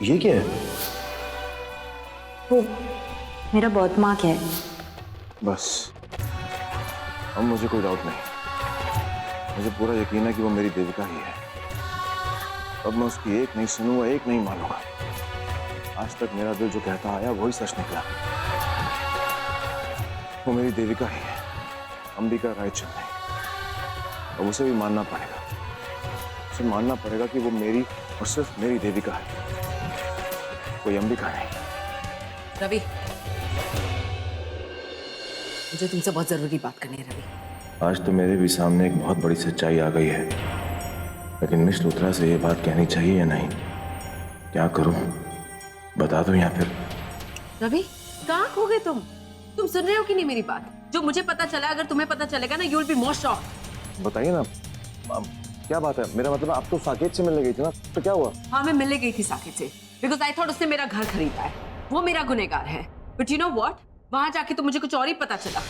ये क्या है? वो मेरा बर्थ मार्क है। बस अब मुझे कोई डाउट नहीं, मुझे पूरा यकीन है कि वो मेरी देविका ही है। अब मैं उसकी एक नहीं सुनूंगा, एक नहीं मानूंगा। आज तक मेरा दिल जो कहता आया वही सच निकला। वो मेरी देविका ही है, अंबिका रायचंद नहीं। अब उसे भी मानना पड़ेगा, उसे मानना पड़ेगा कि वो मेरी और सिर्फ मेरी देविका है, कोई अंबिका नहीं। रवि, मुझे तुमसे बहुत जरूरी बात करनी है रवि। आज तो मेरे भी सामने एक बहुत बड़ी सच्चाई आ गई है, लेकिन मिस लुथरा से ये बात कहनी चाहिए या नहीं? क्या करूं, बता दो या फिर? रवि, कहाँ खो गए तुम? तुम सुन रहे हो कि नहीं मेरी बात? जो मुझे पता चला, अगर तुम्हें पता चलेगा ना, you will be more shocked. बताइए ना, क्या बात है? मेरा मतलब आप तो साकेत से मिलने गई थी ना, तो क्या हुआ? हाँ, मैं मिलने गई थी साकेत से, बिकॉज आई थॉट उसने मेरा घर खरीदा है, वो मेरा गुनहगार है। बट यू नो व्हाट, वहां जाके तो मुझे कुछ और ही पता चला।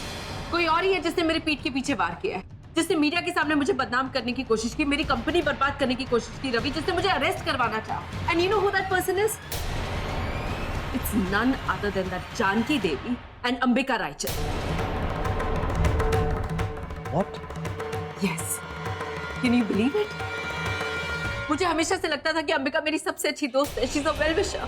कोई और ही है जिसने मेरे पीठ के पीछे वार किया है, जिसने मीडिया के सामने मुझे बदनाम करने की कोशिश की, मेरी कंपनी बर्बाद करने की कोशिश की रवि, जिसने मुझे अरेस्ट करवाना चाहा। And you know who that person is? It's none other than that Janki Devi and Ambika Raichand. What? Yes. Can you believe it? मुझे हमेशा से लगता था कि अंबिका मेरी सबसे अच्छी दोस्त है। She's a well-wisher.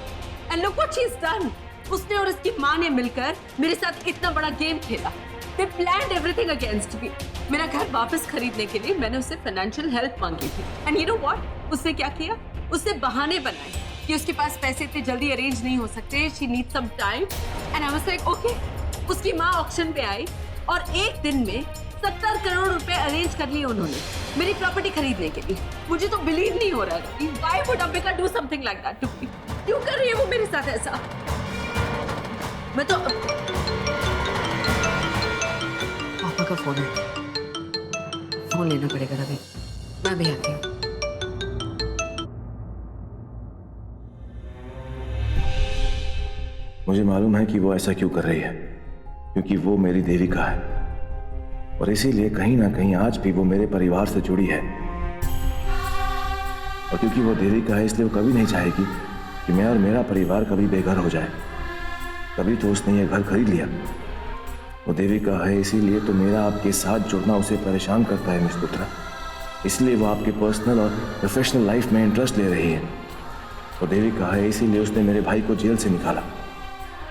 And look what she's done. उसने और उसकी माँ ने मिलकर मेरे साथ इतना बड़ा गेम खेला। They planned everything against me. मेरा घर वापस खरीदने के लिए मैंने उससे फाइनेंशियल हेल्प मांगी थी। And you know what? उसने क्या किया? उसने बहाने बनाए कि उसके पास पैसे इतने जल्दी अरेंज नहीं हो सकते। She needs some time. And I was like, okay. उसकी माँ ऑक्शन पे आई और एक दिन में 70 करोड़ रुपए अरेंज कर लिए उन्होंने मेरी प्रॉपर्टी खरीदने के लिए। मुझे तो बिलीव नहीं हो रहा है। Why would Ambika do something like that to me? क्यों कर रही है वो मेरे साथ ऐसा? मैं तो पापा का फोन है, फोन लेना पड़ेगा रवि। मैं भी आती हूँ। मुझे मालूम है कि वो ऐसा क्यों कर रही है, क्योंकि वो मेरी देविका है और इसीलिए कहीं ना कहीं आज भी वो मेरे परिवार से जुड़ी है। और क्योंकि वो देविका है इसलिए वो कभी नहीं चाहेगी कि मैं और मेरा परिवार कभी बेघर हो जाए। तभी तो उसने ये घर खरीद लिया। वो देविका है इसीलिए तो मेरा आपके साथ जुड़ना उसे परेशान करता है मिस लुथरा। इसलिए वो आपके पर्सनल और प्रोफेशनल लाइफ में इंटरेस्ट ले रही है। वो देविका है इसीलिए उसने मेरे भाई को जेल से निकाला,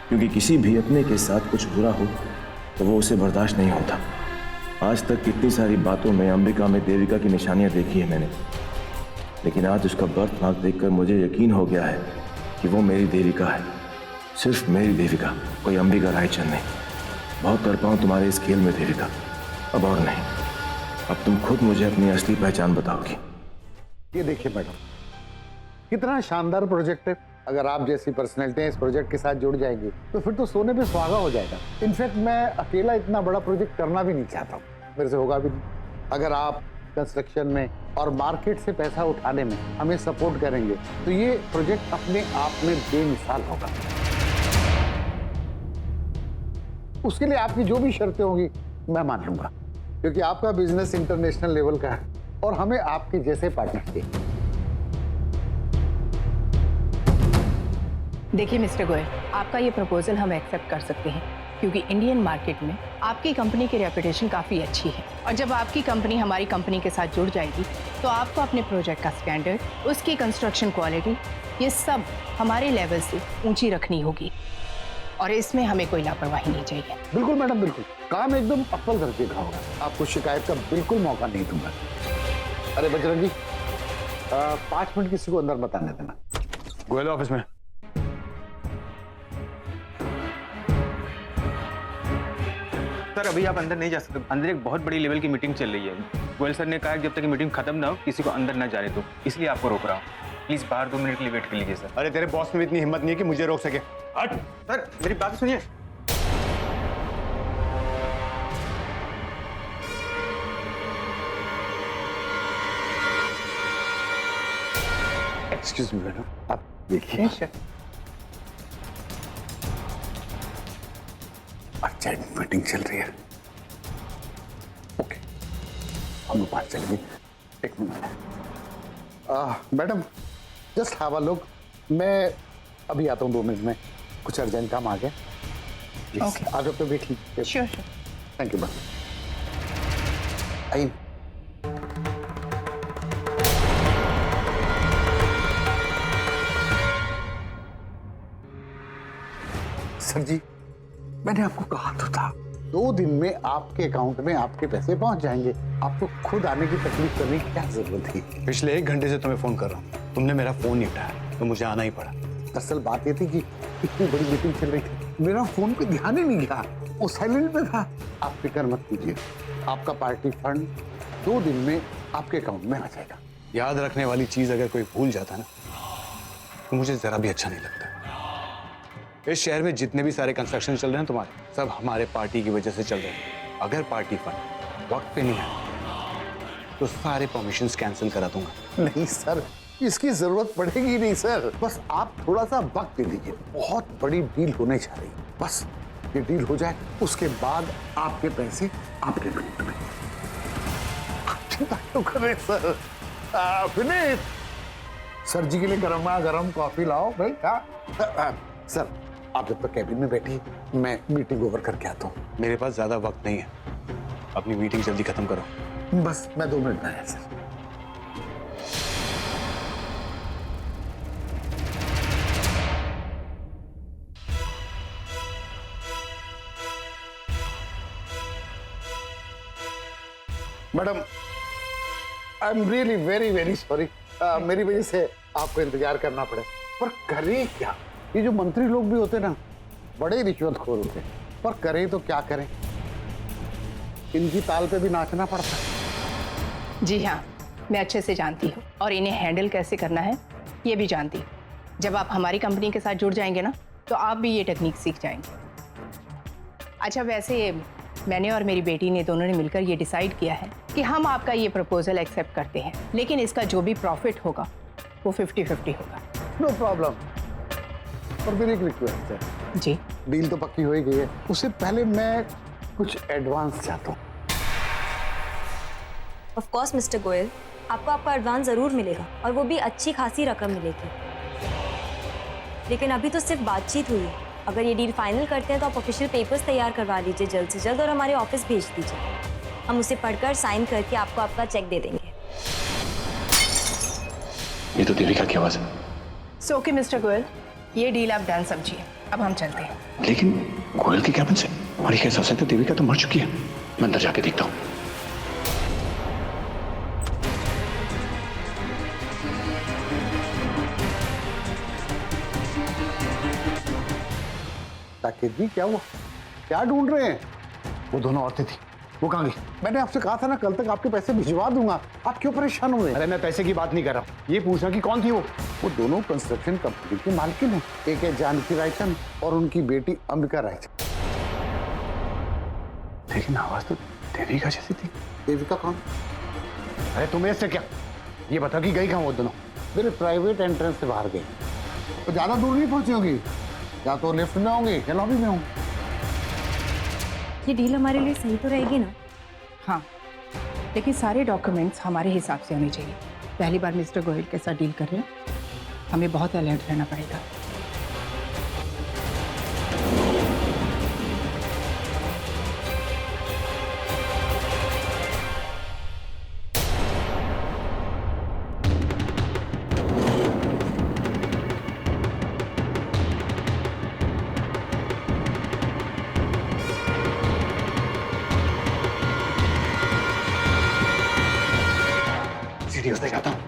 क्योंकि किसी भी अपने के साथ कुछ बुरा हो तो वो उसे बर्दाश्त नहीं होता। आज तक कितनी सारी बातों में अंबिका में देविका की निशानियां देखी है मैंने, लेकिन आज उसका बर्थ मार्क देखकर मुझे यकीन हो गया है कि वो मेरी देविका है, सिर्फ मेरी देविका, कोई अंबिका रायचंद नहीं। बहुत तड़पा हूं तुम्हारे इस खेल में देविका, अब और नहीं। अब तुम खुद मुझे अपनी असली पहचान बताओगी। ये देखिए मैडम, कितना शानदार प्रोजेक्ट है। अगर आप जैसी पर्सनैलिटी इस प्रोजेक्ट के साथ जुड़ जाएंगी तो फिर तो सोने पे सुहागा हो जाएगा। इनफैक्ट मैं अकेला इतना बड़ा प्रोजेक्ट करना भी नहीं चाहता हूँ, मेरे से होगा भी नहीं। अगर आप कंस्ट्रक्शन में और मार्केट से पैसा उठाने में हमें सपोर्ट करेंगे तो ये प्रोजेक्ट अपने आप में बेमिसाल होगा। उसके लिए आपकी जो भी शर्तें होंगी मैं मान लूंगा, क्योंकि आपका बिजनेस इंटरनेशनल लेवल का है और हमें आपके जैसे पार्टनर चाहिए। देखिए मिस्टर गोयल, आपका ये प्रपोजल हम एक्सेप्ट कर सकते हैं क्योंकि इंडियन मार्केट में आपकी कंपनी की रेपुटेशन काफ़ी अच्छी है और जब आपकी कंपनी हमारी कंपनी के साथ जुड़ जाएगी तो आपको अपने प्रोजेक्ट का स्टैंडर्ड, उसकी कंस्ट्रक्शन क्वालिटी, ये सब हमारे लेवल से ऊंची रखनी होगी और इसमें हमें कोई लापरवाही नहीं चाहिए। बिल्कुल मैडम, बिल्कुल। काम एकदम अव्वल दर्जे का होगा, आपको शिकायत का बिल्कुल मौका नहीं दूंगा। अरे बजरंगी, 5 मिनट किसी को अंदर बताने देना। गोयल ऑफिस में। सर अभी आप अंदर नहीं जा सकते, अंदर एक बहुत बड़ी लेवल की मीटिंग चल रही है। गोयल सर ने कहा कि जब तक मीटिंग खत्म ना हो किसी को अंदर ना जाने दो, इसलिए आपको रोक रहा हूँ। प्लीज बाहर 2 मिनट के लिए वेट कर लीजिए सर। अरे तेरे बॉस में भी इतनी हिम्मत नहीं है कि मुझे रोक सके। हट। सर मेरी बात सुनिए। एक्सक्यूज मी मैडम, आप देखिए। अर्जेंट मीटिंग चल रही है। ओके, हम लोग बाहर चलेंगे। एक minute. Madam, just have a look. मैं अभी आता हूँ 2 मिनट में, कुछ अर्जेंट काम आ गया। Okay. आप जब तक देख लीजिए। Sure sure. Thank you ma'am. आइए। सर जी, मैंने आपको कहा तो था 2 दिन में आपके अकाउंट में आपके पैसे पहुंच जाएंगे। आपको खुद आने की तकलीफ करने की क्या जरूरत थी? पिछले 1 घंटे से तुम्हें फोन कर रहा हूँ, तुमने मेरा फोन नहीं उठाया, तो मुझे आना ही पड़ा। दरअसल बात ये थी कि इतनी बड़ी मीटिंग चल रही थी, मेरा फोन पे ध्यान ही नहीं गया, वो साइलेंट पे था। आप फिक्र मत कीजिए, आपका पार्टी फंड 2 दिन में आपके अकाउंट में आ जाएगा। याद रखने वाली चीज अगर कोई भूल जाता ना, तो मुझे जरा भी अच्छा नहीं लगता। इस शहर में जितने भी सारे कंस्ट्रक्शन चल रहे हैं तुम्हारे, सब हमारे पार्टी की वजह से चल रहे हैं। अगर पार्टी फंड वक्त पे नहीं आया तो सारे परमिशंस कैंसिल करा दूंगा। नहीं सर, इसकी जरूरत पड़ेगी नहीं सर, बस आप थोड़ा सा वक्त दे दीजिए। बहुत बड़ी डील होने जा रही है, बस ये डील हो जाए उसके बाद आपके पैसे आपके अकाउंट में। आप चिंता क्यों कर रहे हैं सर? विनीत, सर जी के लिए गर्मा गर्म कॉफी लाओ भाई। सर, आप जब तक कैबिन में बैठिए, मैं मीटिंग ओवर करके आता हूँ। मेरे पास ज्यादा वक्त नहीं है, अपनी मीटिंग जल्दी खत्म करो। बस मैं 2 मिनट में आया sir. Madam, I am really very very sorry, मेरी वजह से आपको इंतजार करना पड़े। पर करें क्या, ये जो मंत्री लोग भी होते ना, बड़े रिश्वतखोर होते हैं, पर करें तो क्या करें, इनकी ताल पे भी नाचना पड़ता है। जी हाँ, मैं अच्छे से जानती हूँ और इन्हें हैंडल कैसे करना है ये भी जानती हूँ। जब आप हमारी कंपनी के साथ जुड़ जाएंगे ना, तो आप भी ये टेक्निक सीख जाएंगे। अच्छा, वैसे मैंने और मेरी बेटी ने दोनों ने मिलकर ये डिसाइड किया है कि हम आपका ये प्रपोजल एक्सेप्ट करते हैं, लेकिन इसका जो भी प्रॉफिट होगा वो 50-50 होगा। नो प्रॉब्लम, और मेरी एक रिक्वेस्ट है। जी, डील तो पक्की हो ही गई है, उससे पहले मैं कुछ एडवांस चाहता हूँ। ऑफ कोर्स मिस्टर गोयल, आपको आपका एडवांस ज़रूर मिलेगा और वो भी अच्छी खासी रकम मिलेगी। लेकिन अभी तो सिर्फ बातचीत हुई है। अगर ये डील फाइनल करते हैं तो आप ऑफिशियल पेपर्स तैयार करवा लीजिए जल्द से जल्द और हमारे ऑफिस भेज दीजिए। हम उसे पढ़कर साइन करके आपको आपका चेक दे देंगे। ये तो देविका की आवाज है। सो ओके मिस्टर गोयल, ये डील आप डन समझिए। अब हम चलते हैं। लेकिन गोयल की क्या बन से? और ये हिसाब से तो देविका तो मर चुकी है। मैं अंदर जाके देखता हूँ। साकेत जी, क्या हुआ? क्या ढूंढ रहे हैं? वो दोनों औरतें थी, वो कहाँ गई? मैंने आपसे कहा था ना, कल तक आपके पैसे भिजवा दूंगा। आप क्यों परेशान हो रहे हैं? अरे मैं पैसे की बात नहीं कर रहा, ये पूछना कि कौन थी वो दोनों कंस्ट्रक्शन कंपनी की मालकिन है। एक है जानकी रायचंद और उनकी बेटी अंबिका रायचंद। लेकिन आवाज तो देविका जैसी थी। देविका कौन? अरे तुम्हें इससे क्या, ये बता कि गई कहाँ वो दोनों? मेरे प्राइवेट एंट्रेंस से बाहर गई। तो ज्यादा दूर नहीं पहुंची होगी, या तो लिफ्ट में होंगी या लॉबी में होंगी। ये डील हमारे लिए सही तो रहेगी ना? हाँ, लेकिन सारे डॉक्यूमेंट्स हमारे हिसाब से होने चाहिए। पहली बार मिस्टर गोयल के साथ डील कर रहे हैं, हमें बहुत अलर्ट रहना पड़ेगा। सीढ़ी उस जाता हूँ।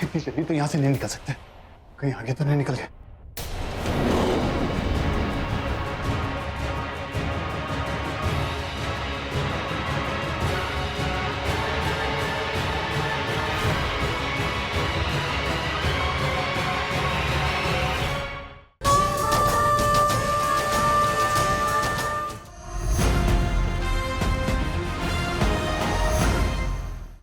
इतनी जल्दी तो यहाँ से नहीं निकल सकते, कहीं आगे तो नहीं निकल गए।